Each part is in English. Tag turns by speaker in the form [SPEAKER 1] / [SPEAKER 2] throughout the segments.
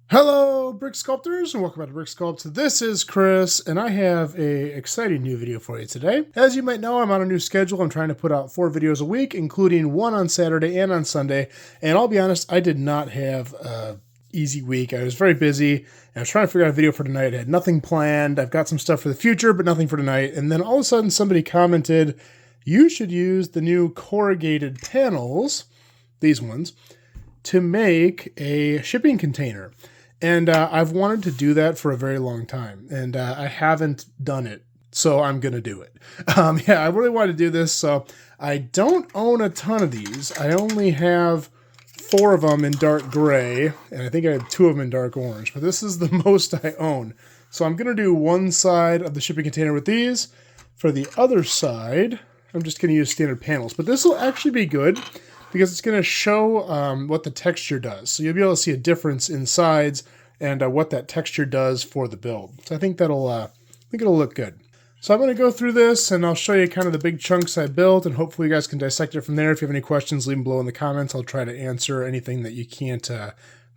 [SPEAKER 1] Hello, Brick Sculptors, and welcome back to Brick Sculpt. This is Chris, and I have a exciting new video for you today. As you might know, I'm on a new schedule. I'm trying to put out 4 videos a week, including one on Saturday and on Sunday. And I'll be honest, I did not have an easy week. I was very busy, and I was trying to figure out a video for tonight. I had nothing planned. I've got some stuff for the future, but nothing for tonight. And then all of a sudden, somebody commented, you should use the new corrugated panels, these ones, to make a shipping container. And I've wanted to do that for a very long time, and I haven't done it, so I'm going to do it. Yeah, I really wanted to do this, so I don't own a ton of these. I only have 4 of them in dark gray, and I think I have 2 of them in dark orange, but this is the most I own. So I'm going to do one side of the shipping container with these. For the other side, I'm just going to use standard panels, but this will actually be good, because it's going to show what the texture does. So you'll be able to see a difference in sides and what that texture does for the build. So I think it'll look good. So I'm going to go through this and I'll show you kind of the big chunks I built, and hopefully you guys can dissect it from there. If you have any questions, leave them below in the comments. I'll try to answer anything that you can't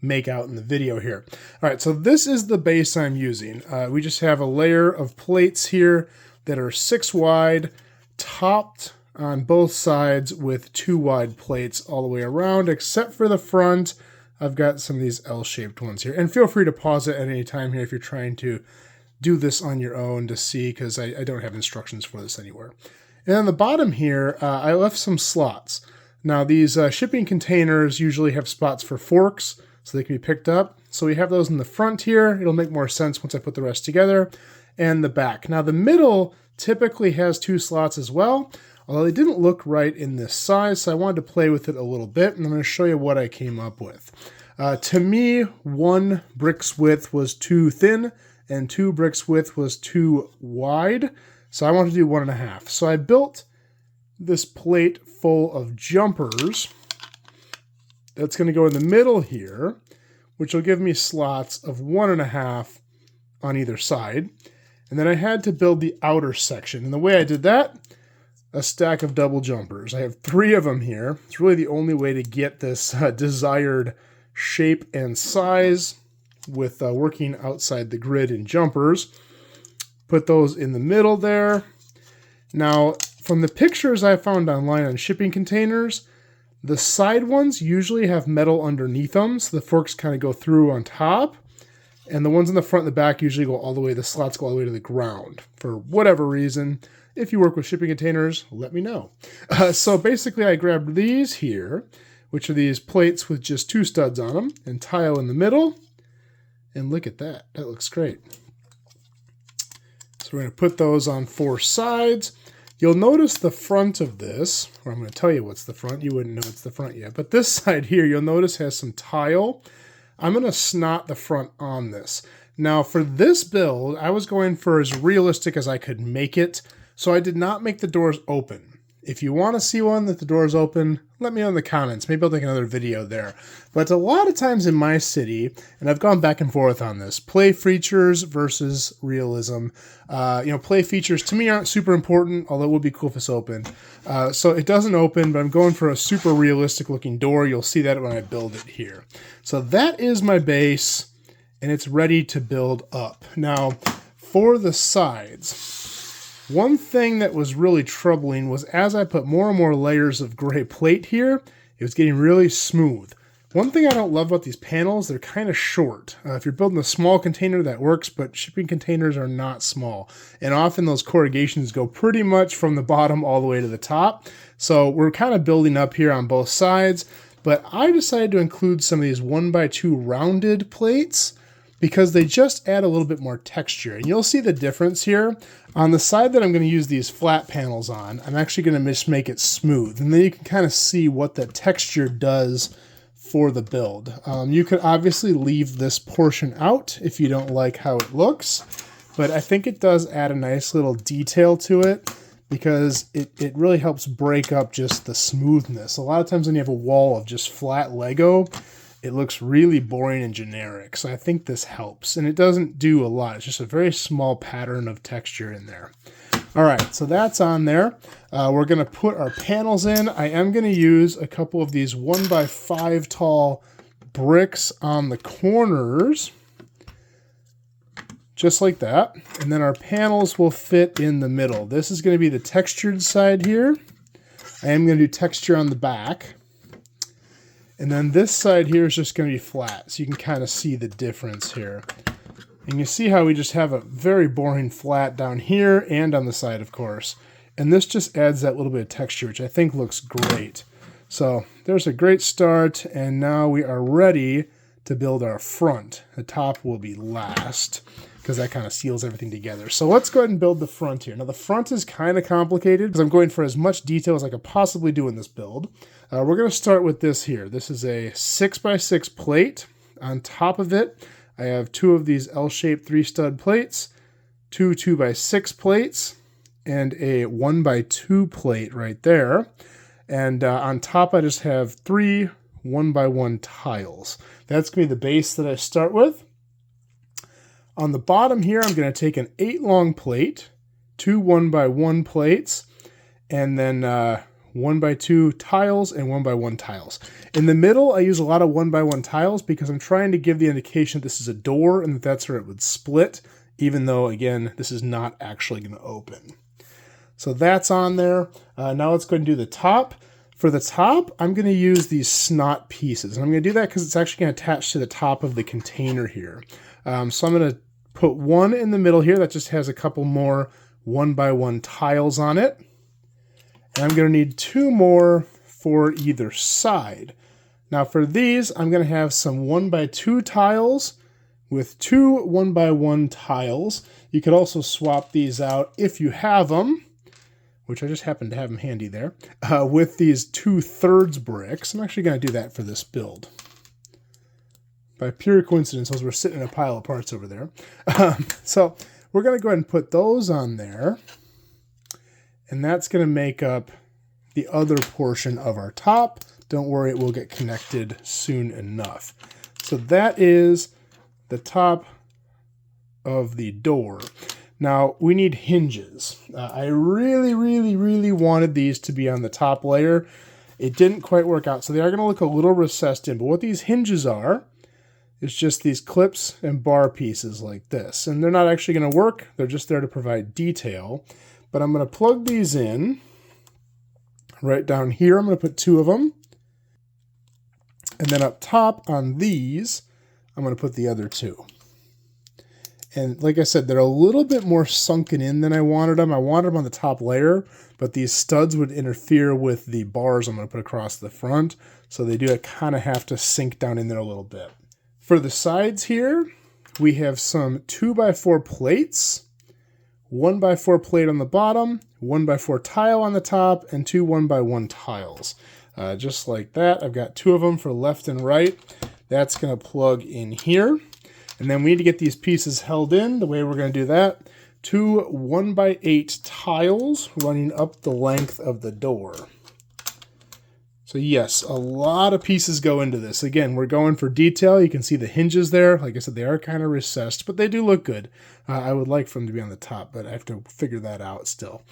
[SPEAKER 1] make out in the video here. All right, so this is the base I'm using. We just have a layer of plates here that are 6 wide, topped on both sides with 2 wide plates all the way around, except for the front. I've got some of these L-shaped ones here. And feel free to pause it at any time here if you're trying to do this on your own to see, because I don't have instructions for this anywhere. And on the bottom here, I left some slots. Now these shipping containers usually have spots for forks, so they can be picked up. So we have those in the front here. It'll make more sense once I put the rest together. And the back. Now the middle typically has 2 slots as well, although they didn't look right in this size, so I wanted to play with it a little bit, and I'm going to show you what I came up with. To me, 1 brick's width was too thin, and 2 bricks width was too wide, so I wanted to do 1.5. So I built this plate full of jumpers that's going to go in the middle here, which will give me slots of 1.5 on either side. And then I had to build the outer section, and the way I did that, a stack of double jumpers. I have 3 of them here. It's really the only way to get this desired shape and size with working outside the grid in jumpers. Put those in the middle there. Now, from the pictures I found online on shipping containers, the side ones usually have metal underneath them, so the forks kind of go through on top. And the ones in the front and the back usually go all the way, the slots go all the way to the ground for whatever reason. If you work with shipping containers, let me know. So basically I grabbed these here, which are these plates with just 2 studs on them, and tile in the middle. And look at that. That looks great. So we're going to put those on 4 sides. You'll notice the front of this, or I'm going to tell you what's the front. You wouldn't know it's the front yet. But this side here, you'll notice has some tile. I'm going to snot the front on this. Now for this build, I was going for as realistic as I could make it. So I did not make the doors open. If you want to see one that the doors open, let me know in the comments. Maybe I'll make another video there. But a lot of times in my city, and I've gone back and forth on this, play features versus realism. Play features to me aren't super important, although it would be cool if it's open. So it doesn't open, but I'm going for a super realistic looking door. You'll see that when I build it here. So that is my base, and it's ready to build up. Now, for the sides, one thing that was really troubling was as I put more and more layers of gray plate here, it was getting really smooth. One thing I don't love about these panels, they're kind of short. If you're building a small container, that works, but shipping containers are not small. And often those corrugations go pretty much from the bottom all the way to the top. So we're kind of building up here on both sides, but I decided to include some of these 1x2 rounded plates because they just add a little bit more texture. And you'll see the difference here. On the side that I'm going to use these flat panels on, I'm actually going to just make it smooth. And then you can kind of see what the texture does for the build. You could obviously leave this portion out if you don't like how it looks, but I think it does add a nice little detail to it because it really helps break up just the smoothness. A lot of times when you have a wall of just flat Lego, it looks really boring and generic. So I think this helps. And it doesn't do a lot. It's just a very small pattern of texture in there. All right, so that's on there. We're going to put our panels in. I am going to use a couple of these 1x5 tall bricks on the corners, just like that. And then our panels will fit in the middle. This is going to be the textured side here. I am going to do texture on the back. And then this side here is just going to be flat, so you can kind of see the difference here. And you see how we just have a very boring flat down here and on the side, of course. And this just adds that little bit of texture, which I think looks great. So there's a great start, and now we are ready to build our front. The top will be last, because that kind of seals everything together. So let's go ahead and build the front here. Now the front is kind of complicated, because I'm going for as much detail as I could possibly do in this build. We're going to start with this here. This is a 6x6 plate. On top of it, I have 2 of these L-shaped 3-stud plates, 2 2x6 plates, and a 1x2 plate right there. And on top, I just have 3 1x1 tiles. That's going to be the base that I start with. On the bottom here, I'm going to take an 8-long plate, 2 1x1 plates, and then 1x2 tiles and 1x1 tiles. In the middle, I use a lot of 1x1 tiles because I'm trying to give the indication that this is a door and that that's where it would split, even though, again, this is not actually going to open. So that's on there. Now let's go ahead and do the top. For the top, I'm going to use these snot pieces. And I'm going to do that because it's actually going to attach to the top of the container here. So I'm going to put one in the middle here that just has a couple more 1x1 tiles on it. And I'm going to need 2 more for either side. Now for these, I'm going to have some 1x2 tiles with 2 1x1 tiles. You could also swap these out if you have them, which I just happen to have them handy there, with these 2/3 bricks. I'm actually going to do that for this build. By pure coincidence, as we're sitting in a pile of parts over there. So we're going to go ahead and put those on there. And that's going to make up the other portion of our top. Don't worry, it will get connected soon enough. So that is the top of the door. Now, we need hinges. I really wanted these to be on the top layer. It didn't quite work out, so they are going to look a little recessed in. But what these hinges are is just these clips and bar pieces like this. And they're not actually going to work. They're just there to provide detail. But I'm going to plug these in right down here. I'm going to put 2 of them. And then up top on these, I'm going to put the other 2. And like I said, they're a little bit more sunken in than I wanted them. I wanted them on the top layer, but these studs would interfere with the bars I'm going to put across the front. So they do kind of have to sink down in there a little bit. For the sides here, we have some 2x4 plates. 1x4 plate on the bottom, 1x4 tile on the top, and 2 1x1 tiles. Just like that. I've got 2 of them for left and right. That's going to plug in here. And then we need to get these pieces held in. The way we're going to do that, 2 1x8 tiles running up the length of the door. So yes, a lot of pieces go into this. Again, we're going for detail. You can see the hinges there. Like I said, they are kind of recessed, but they do look good. I would like for them to be on the top, but I have to figure that out still.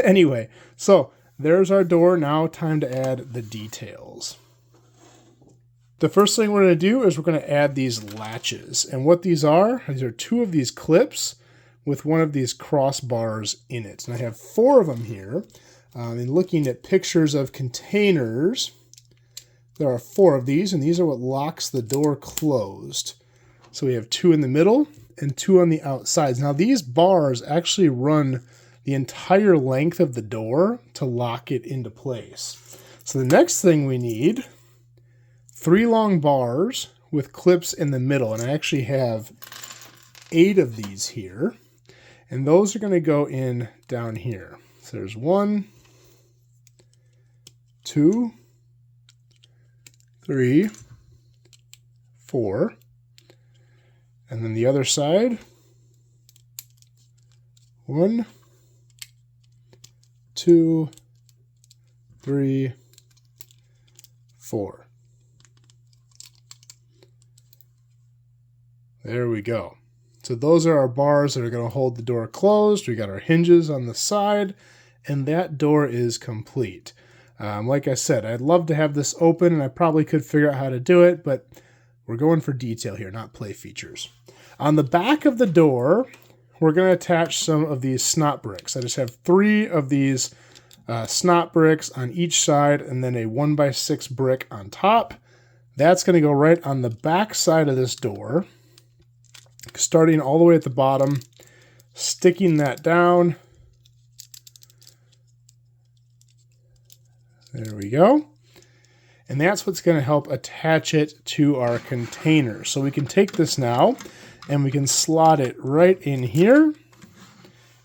[SPEAKER 1] Anyway, so there's our door. Now time to add the details. The first thing we're going to do is we're going to add these latches. And what these are 2 of these clips with 1 of these crossbars in it. And I have 4 of them here. And looking at pictures of containers, there are 4 of these, and these are what locks the door closed. So we have 2 in the middle and 2 on the outsides. Now these bars actually run the entire length of the door to lock it into place. So the next thing we need, 3 long bars with clips in the middle, and I actually have 8 of these here, and those are going to go in down here. So there's 1, 2, 3, 4, and then the other side, 1, 2, 3, 4. There we go. So those are our bars that are going to hold the door closed. We got our hinges on the side, and that door is complete. Like I said, I'd love to have this open, and I probably could figure out how to do it, but we're going for detail here, not play features. On the back of the door, we're going to attach some of these snot bricks. I just have 3 of these snot bricks on each side, and then a 1x6 brick on top. That's going to go right on the back side of this door, starting all the way at the bottom, sticking that down. There we go. And that's what's going to help attach it to our container. So we can take this now and we can slot it right in here.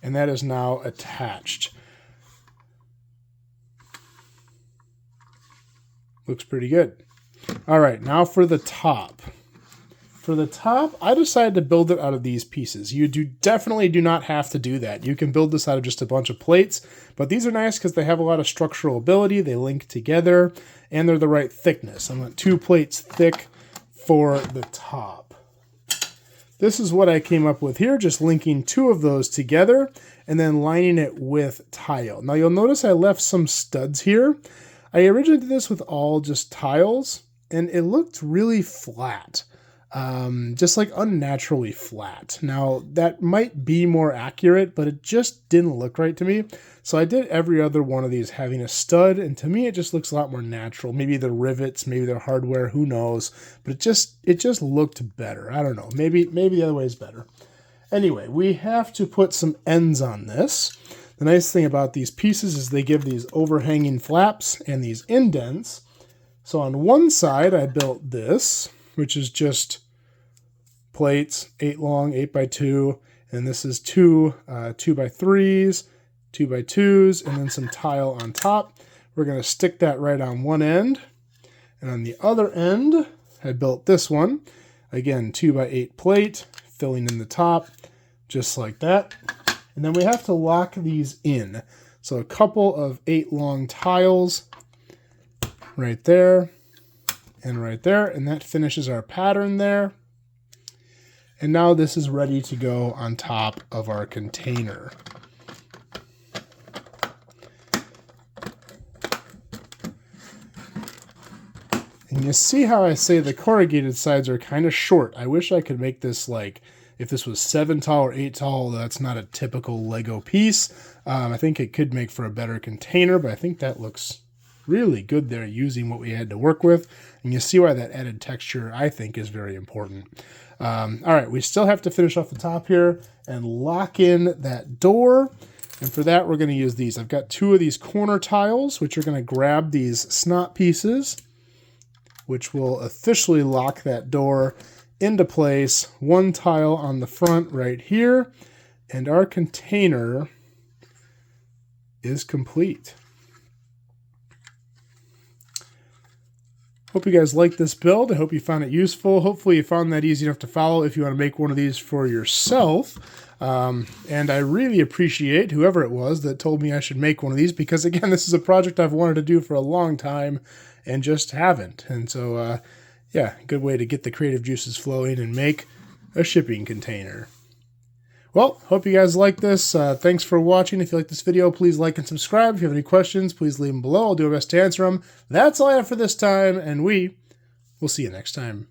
[SPEAKER 1] And that is now attached. Looks pretty good. All right, now for the top. For the top, I decided to build it out of these pieces. You definitely do not have to do that. You can build this out of just a bunch of plates, but these are nice because they have a lot of structural ability. They link together, and they're the right thickness. I want 2 plates thick for the top. This is what I came up with here, just linking 2 of those together and then lining it with tile. Now you'll notice I left some studs here. I originally did this with all just tiles, and it looked really flat. Just like unnaturally flat. Now that might be more accurate, but it just didn't look right to me. So I did every other one of these having a stud, and to me it just looks a lot more natural. Maybe the rivets, maybe they're hardware, who knows? But it just looked better. I don't know. Maybe the other way is better. Anyway, we have to put some ends on this. The nice thing about these pieces is they give these overhanging flaps and these indents. So on one side I built this, which is just plates, 8 long, 8x2, and this is 2 2x3s, 2x2s, and then some tile on top. We're going to stick that right on one end, and on the other end, I built this one. Again, 2x8 plate, filling in the top, just like that. And then we have to lock these in. So a couple of 8 long tiles right there, and right there, and that finishes our pattern there. And now this is ready to go on top of our container. And you see how I say the corrugated sides are kind of short. I wish I could make this like, if this was 7 tall or 8 tall, that's not a typical Lego piece. I think it could make for a better container, but I think that looks really good there using what we had to work with. And you see why that added texture, I think, is very important. All right, we still have to finish off the top here and lock in that door. And for that, we're going to use these. I've got 2 of these corner tiles, which are going to grab these snot pieces, which will officially lock that door into place. 1 tile on the front right here, and our container is complete. Hope you guys liked this build. I hope you found it useful. Hopefully you found that easy enough to follow if you want to make one of these for yourself. And I really appreciate whoever it was that told me I should make one of these, because again, this is a project I've wanted to do for a long time and just haven't. And so, yeah, good way to get the creative juices flowing and make a shipping container. Well, hope you guys like this. Thanks for watching. If you like this video, please like and subscribe. If you have any questions, please leave them below. I'll do my best to answer them. That's all I have for this time, and we will see you next time.